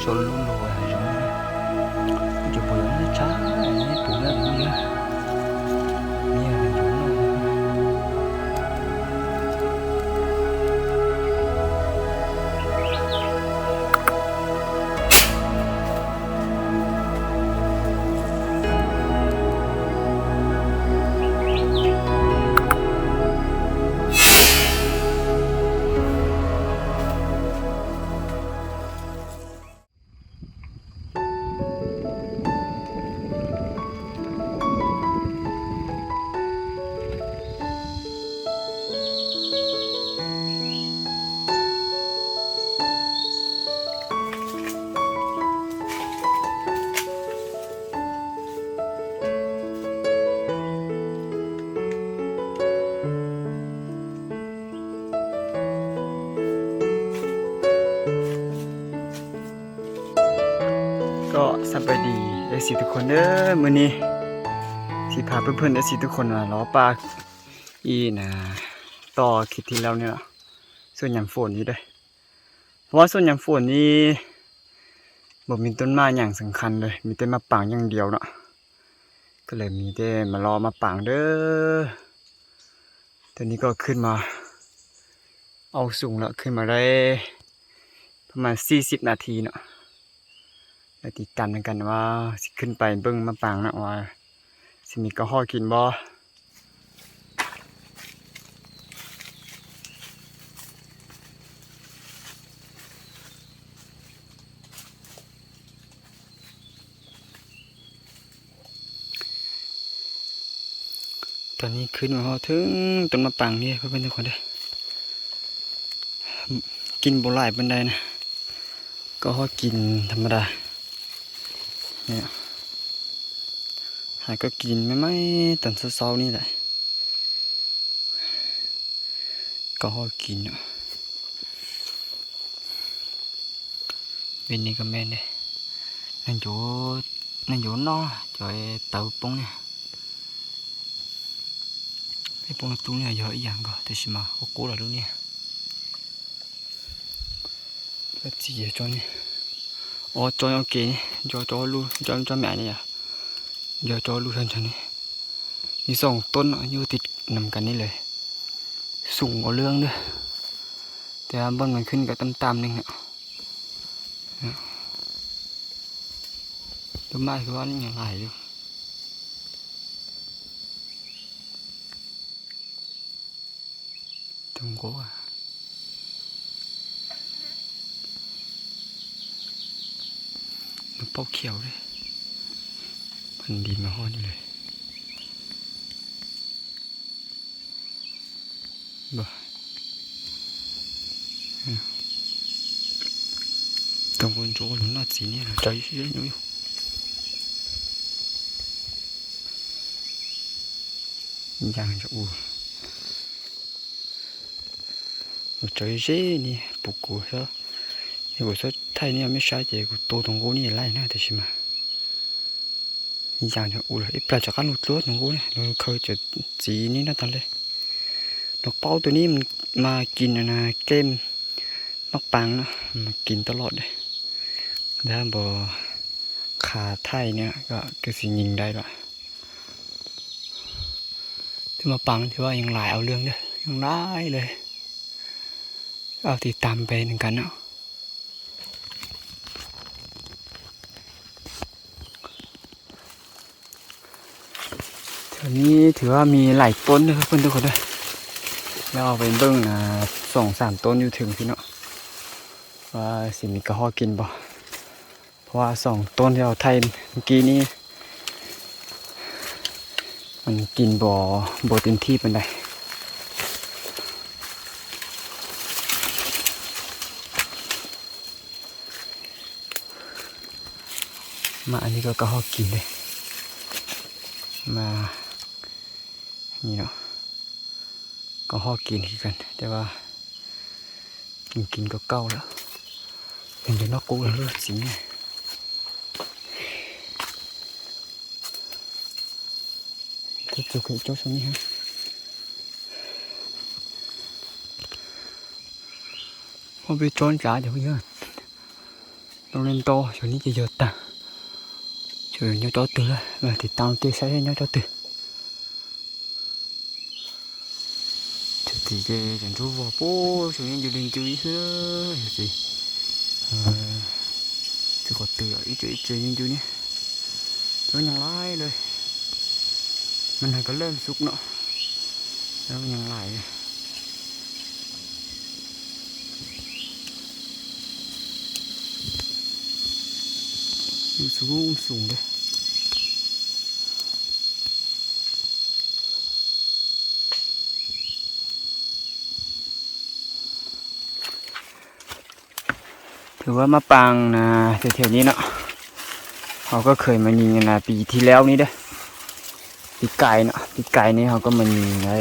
solo luôn rồi giống chụp bữa nó chá này tụi nó cũng nhớ nghe là giống nóก็สบายดีไอ้สิทุกคนเด้อมื้อนี้สิพาเพื่อนๆไอ้สิทุกคนมาล้อปลาอีนะต่อคลิปที่แล้วเนี่ยส่วนยามฝนอยู่เด้อเพราะว่าส่วนยามฝนนี่บ่มีต้นไม้อย่างสำคัญเลยมีแต่มะปรางอย่างเดียวเนาะก็เลยมีแต่มารอมะปรางเด้อตอนนี้ก็ขึ้นมาเอาสูงแล้วขึ้นมาได้ประมาณ40 นาทีเนาะแล้วติดตามกันว่าสิขึ้นไปเบิ่งมะปรางนะว่าสิมีกระห้อกินบ่ตอนนี้ขึ้นมาถึงต้นมะปรางนี่เพื่อนๆทุกคนเด้อกินบ่หลายปานใดนะก็ห้อกินธรรมดาเนี่ยหาก็กินไม่ตอนเช้าๆนี่แหละก็ห้อกินเนาะbên này comment đây nên chỗ nó trời tàu bông nè cái bông tung này giờ ý dạng rồi thì mà có cố là đúng nè cái gì cho nè cho ông kì cho luôn cho mẹ này à giờ cho luôn thân này như sòngต้นnhư thịt nằm cạnh nàyเลยสูงกว่าเรื่องด้วยแต่บางมันขึ้นกับต่ำๆนึงเนี่ยต้นไม้คือว่านี่ยังไงอยู่ตรงกูอ่ะมันเป้าเขียวเลยมันดินมาห่อนี่เลยบ่ตรงคนโจ้หนุ่มน่าสีนี่นะใจเย็นอยู่ยังจะใจเย็นนี่ปุกกูเหรอนี่กู说太นี่ไม่ใช่เจ้กูโตตรงกูนี่ไล่นะแต่ใช่ไหมยังจะเลยไอ้ปลาจากการหลุดรถตรงกูเนี่ยเราเคยจะสีนี้นะตอนเลยนกเป้าตัวนี้มันมากินนะเกมนกปังนะมากินตลอดเลยถ้าบ่ขาไทยเนี่ยก็สิยิงได้ละที่มาปังที่ว่ายังหลายเอาเรื่องเด้อยังได้เลยเอาติดตามไปหนึ่งกันเนาะแถวนี้ถือว่ามีหลายต้นเลยเพื่อนทุกคนด้วยแล้วเอาไปเบิ้งนะ2-3 ต้นอยู่ถึงพี่เนาะว่าสิมีกระห้อกินบ่เพราะว่า2 ต้นที่เราไทยเมื่อกี้นี้มันกินบ่เต็มที่เป็นไรมาอันนี้ก็กระห้อกินเลยมานี่เนาะก็ห้อกินกันแต่ว่ากินก็เก่าแล้วเห็นจะนอกกูแล้วเลือดสิงไงจุกๆchỗ xuống ha không biết trốn trả được chưa trong lên to chỗนี้จะเยอะต่างchỗ nhau to từ mà thì tao kia sẽ nhau to từ thì cái chẳng chú vào bố chỗนี้อยู่lên chú ý nữa gì thì có từ ở ít chỗ như chú nhé nó nhằng lại rồi mình hay có lên xúc nữa nó nhằng lại xuống xuống đâyถือว่ามาปางนะแถวๆนี้เนาะเขาก็เคยมายิงนะปีที่แล้วนี่เด้อปีไก่เนาะปีไก่นี่เขาก็มายิงไอ้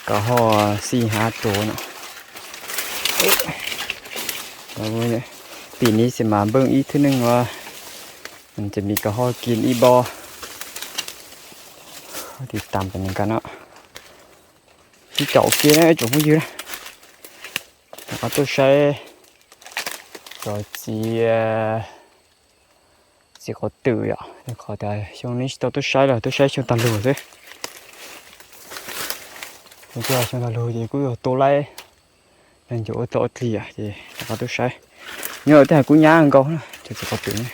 กระห่อ4-5 ตัวเนาะแล้วเนี่ยปีนี้จะมาเบิ่งอีกทีนึงว่ามันจะมีกระห่อกินอีบอติดตามกันอย่างกันเนาะที่เจาะเกี้ยนะจุกไม่ยืดแล้วก็ตัวใช้ก็chỉ có từ ạ, có thể trong này tôi sai trong tầm lửa thôi, bây giờ trong tầm lửa thì cứ tô lại, nên chỗ tôi thì có tôi sai, nhớ thế cũng nhá ăn câu nữa, chỉ có từ này,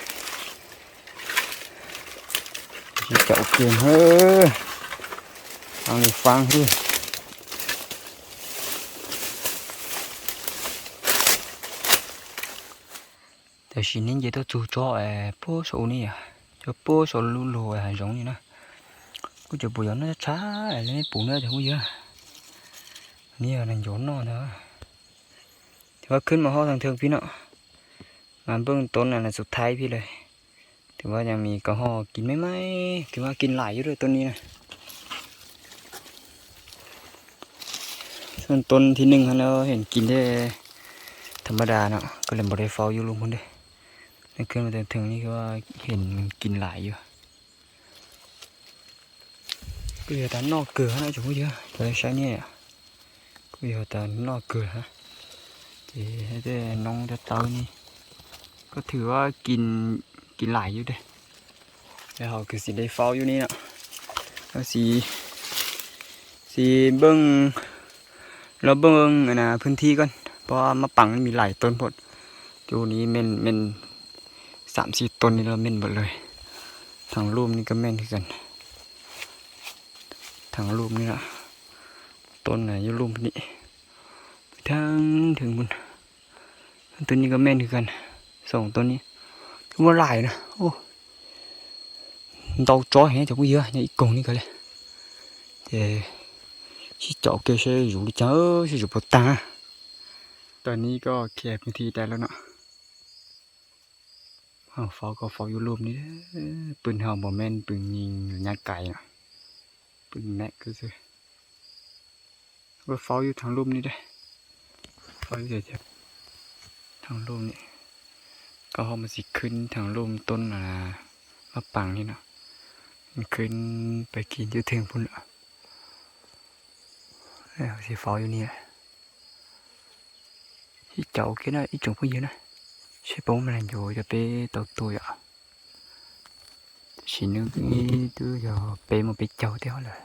chỉ chậu kiềm hơn, ăn đi phang thôi. Tại vì nên vậy tôi chú cho bố số này à, cho bố số lù lù hàng giống như nó, cứ cho bùi nó chá lên bùn nữa thì không gì nè là giống nó nữa, thìว่าขึ้นมาห่อทางเทิงพี่เนาะมาเบื้องต้นน่ะสุดท้ายพี่เลยถือว่ายังมีกระห่อกินไม่ถือว่ากินหลายอยู่ด้วยต้นนี้นะส่วนต้นที่1เราเห็นกินได้ธรรมดาเนาะก็เลยบ่ได้เฝ้าอยู่ลุงคนเด้ในขึ้นมาถึงนี่ก็ว่าเห็นมันกินหลายอยู่ก็อย่าแต่นอกเกลือนะจุ๊บเยอะเลยใช้เนี่ยก็อย่าแต่นอกเกลือฮะที่ได้น้องจะเต้านี่ก็ถือว่ากินหลายอยู่เด้แล้วเขาคือสิได้เฝ้าอยู่นี่เนาะก็สีเบิ้งเราเบิ้งนะพื้นที่ก่อนเพราะมะปังมีหลายต้นหมดจูนี้เม่น3-4 ต้นนี่เราเม่นหมดเลยทางรูปนี่ก็เม่นคือกันทางรูปนี่ละต้นไหนอยู่รูปนี้ทางถึงบนต้นนี้ก็เม่นคือกัน2 ต้นนี้ก็ว่าหลายนะโอ้ดอกจ้อยเห็นจะไม่เยอะนี่อีกกงนี่ก็เลยแต่ที่เจาะเกลือใช้อยู่ดิจ้าใช้อยู่ปตาตอนนี้ก็เคลียร์พื้นที่ได้แล้วเนาะเฝ้าก็เฝ้าอยู่รูปนี้ปืนเฮาบ่แม่นปืนยิงยาไก่เนาะปืนแม็กก็คือก็เฝ้าอยู่ทางรูปนี้ได้เฝ้าอยู่เฉยๆทางรูปนี้ก็เฮามาสิขึ้นทางรูปต้นมะปังนี่เนาะมันขึ้นไปกินอยู่ถึงพุ่นละแล้วสิเฝ้าอยู่นี่ที่เจ้าkia nó ít trồng cái gì nữa sẽ bóng mình rồi cho bé tàu tôi ạ chỉ nước cái thứ giờ bé một bé cháu theo là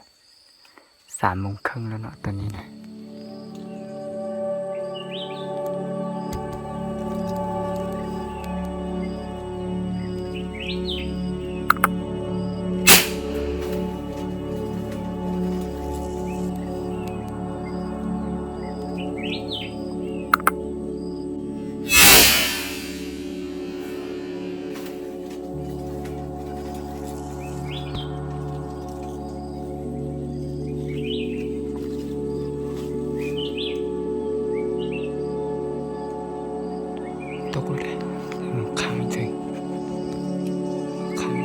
sản mông khăng là nó tận này tốc rồi khăm thì khăm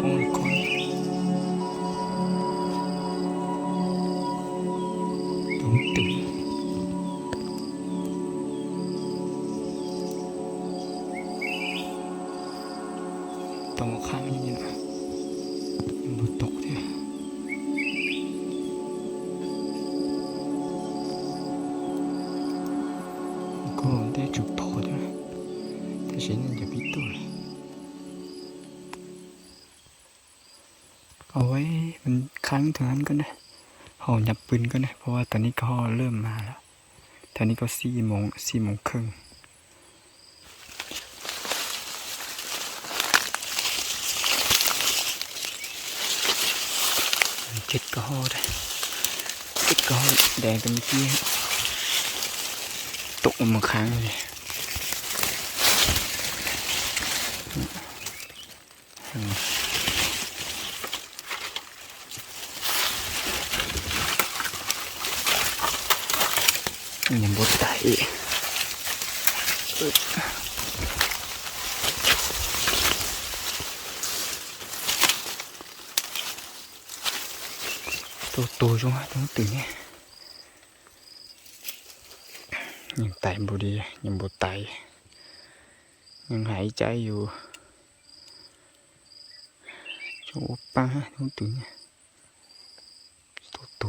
bông con đúng tử tông khăm như thế nào một tốc thế có để chụp phô thôi thế sẽ nênจะbiếtตัวเอาไว้มันค้างถึงนั้นก็ได้ห่อหยับปืนก็ได้เพราะว่าตอนนี้ก็เริ่มมาแล้วตอนนี้ก็4 โมงครึ่งเจ็ดก็ห่อได้เจ็ดก็ห่อแดงกันเมื่อกี้ตกมาค้างเลยยังบดไตตัวช่วงต้องตื่นเนี่ยยังไตบุดียังบดไตยังหายใจอยู่ช่วงป้าต้องตื่นเนี่ยตัวต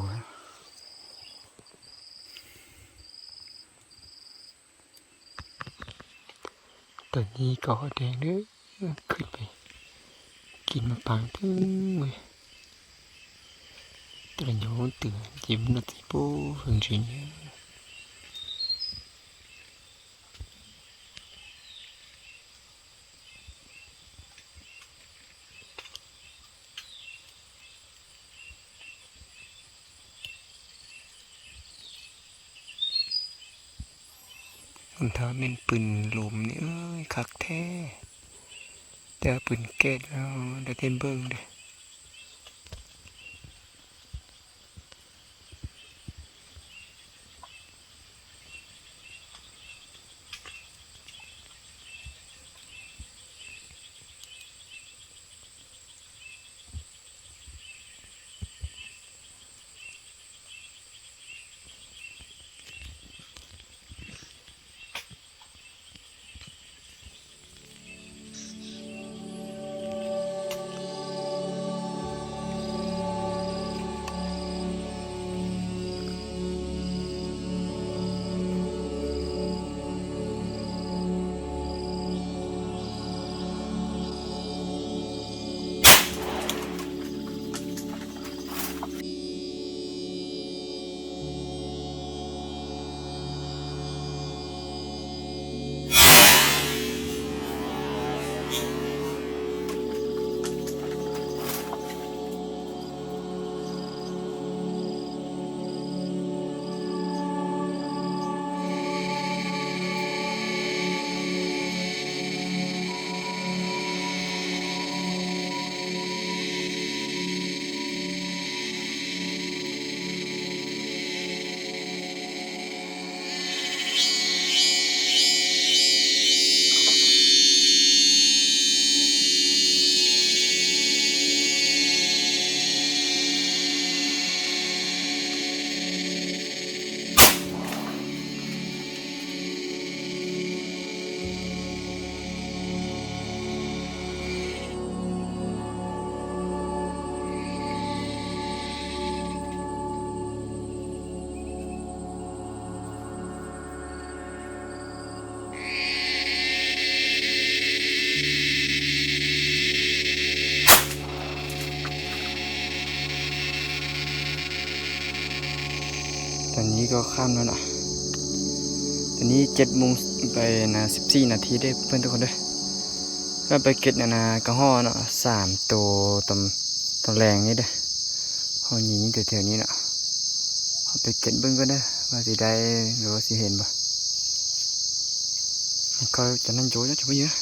อนนี้ก็แดงเด้อขึ้นไปกินมาปังทึ้งเลยแต่ละโยนตื่นยิ้มนาทีปูหึงชิ้นเยอะคนท้าเป็นปืนลมนี่เอ้ยคักแท้แต่ปืนแก๊สเราได้เต็มเบิ้งเลยตอนนี้ก็ข้ามแล้วนะตอนนี้7 โมงไปนะ14 นาทีได้เพื่อนทุกคนด้วยก็ไปเก็บนะกระห้อเนาะ3 ตัวตำแรงนี่เด้อห้อนี้นี่แถวๆนี้เนาะเอาไปเก็บเบิ้งก็ได้ว่าสิได้หรือว่าสิเห็นบ่ก็จะนั่งโจ้จะไปเยอะ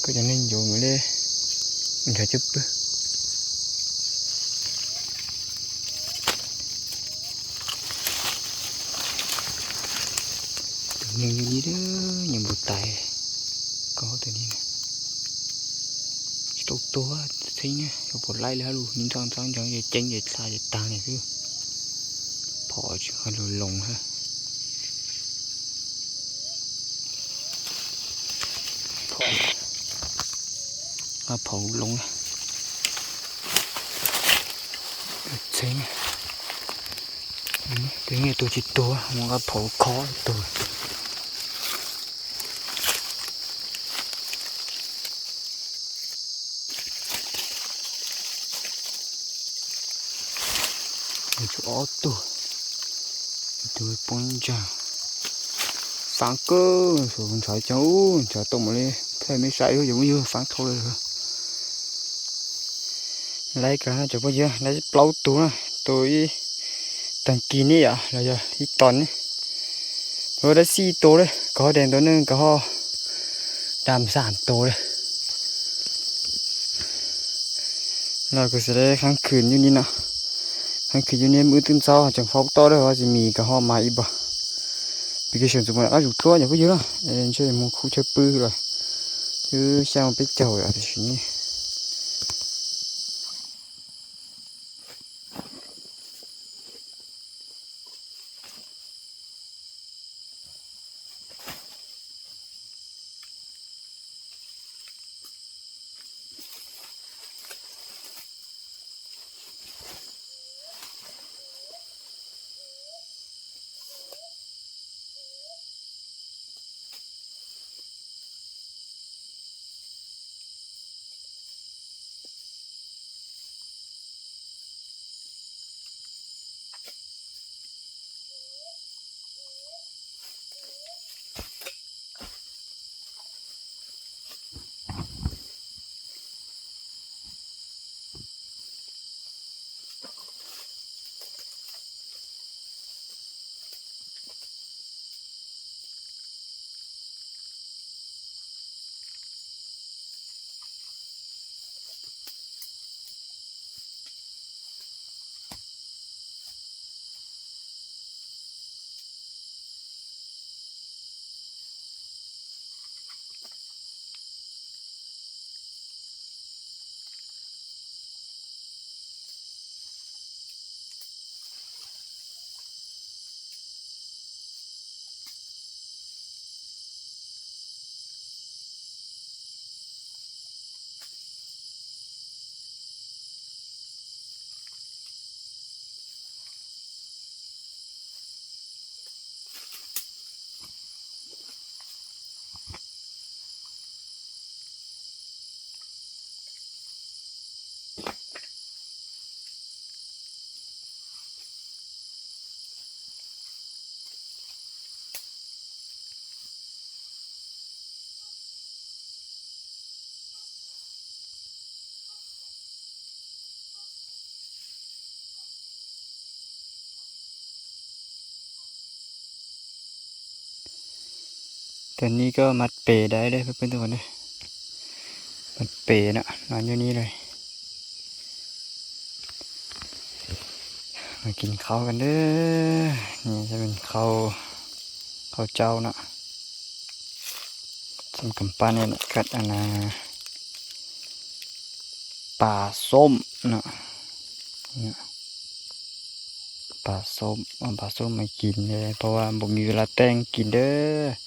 ก็จะนั่งโจ้อยู่เลยมันจะจุ๊บยังอยู่นี่เด้อยังบุตายก็ตัวนี้นะตัวthấy nè một lại là luôn những thằng thằng chẳng vậy tránh vậy xa vậy tàng này cứ bỏ chứ hơi lồng ha bỏ lồng thấy nè ถึงไอ้ตัวจิตตัวมันก็เผาคอตัวไอ้ตัวตัวตัวปนจ่าฟังก็ส่วนชายเจ้าจะตรงมาเลยแค่ไม่ใส่ก็อยู่ไม่เยอะฟังthôi rồi lấy cả cho bao giờ lấy lâu tuổi này tôi tận kỳ này à là giờ ít tuần ấy tôi đã xì tổ đấy có đèn tôi nên có đàm sản tổ đấy là cái sẽ kháng khử như nào kháng khử như nên bữa thứ sau chẳng phóng to đấy hoặc gì mì cả ho mày bả vì cái chuyện chúng mình đã dùng thua nhỉ có gì đó nên chơi một khu chơi pư rồi chứ sao biết chầu à thì nhỉตัวนี้ก็มัดเปได้เลยเพื่อนๆทุกคนเลยมัดเปนะนอนอยู่นี่เลยมากินข้าวกันเด้อนี่จะเป็นข้าวเจ้านะสำกำปั้นเนี่ยกัดอันนะปลาส้มนะเนี่ยปลาส้มมากินเลยเพราะว่าผมมีเวลาแต่งกินเด้อ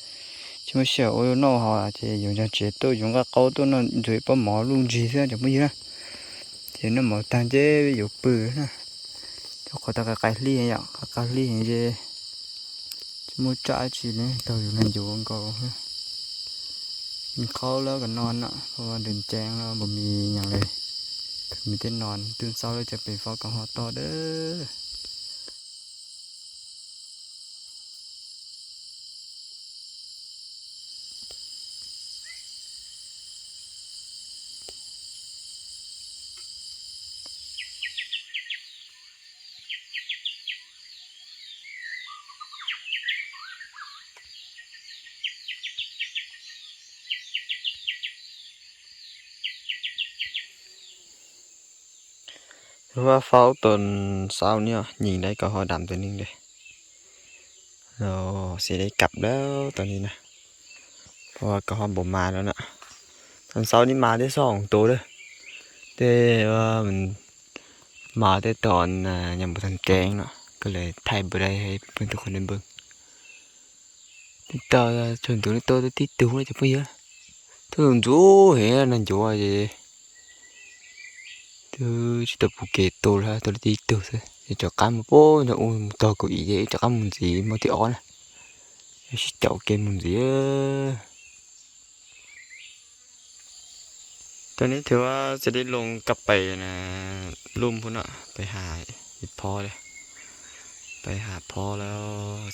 chứ mà sợ ôi nó họ thì dùng cho chế tôi dùng các câu tôi nó rồi bỏ mỏ luôn gì thế chẳng bao nhiêu thì nó mở tan chế dùng bự nè cho có ta cái ly này cái ly này chứ mua trái chỉ này tôi dùng làm dùng câu mình khó lỡ còn non nèเพราะว่าเดินแจ้งแล้วบ่มีอย่างเลยมีแต่นอนตื่นเช้าแล้วจะไปฟ้ากับหอต่อเด้อว่าเฝ้าตนเช้าเนี่ยยิงได้ก็หอดำตัวนึงเลยเราเสียได้กลับแล้วตอนนี้นะเพราะว่าก็หอบ่มาแล้วนะตอนเช้านี้มาได้2ตัวเลยแต่ว่ามันมาได้ตอนยังบ่ทันแจ้งเนาะก็เลยถ่ายบ่ได้ให้เพื่อนทุกคนได้เบิ่งติดต่อจนตัวนี้ตัวที่ตัวเลยจะไปเยอะthường chú hệ nên chú gì từ chỉ tập phụ kể tôi là tôi đi từ thôi cho cá một bố nó ui to của ý vậy cho cá một gì mà thì on chậu kia một gì ตอนนี้ถือว่าจะได้ลงกลับไปนะลุ่มพุ่นอ่ะไปหาอีกพอเลยไปหาพ่อแล้ว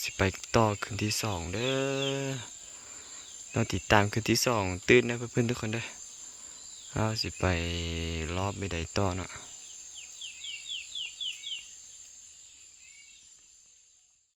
สิไปต่อคืนที่สองเด้อเราติดตามคืนที่สองตื่นนะเพื่อนๆทุกคนเด้อเราสิไปรอบไม่ได้ต่อเนาะ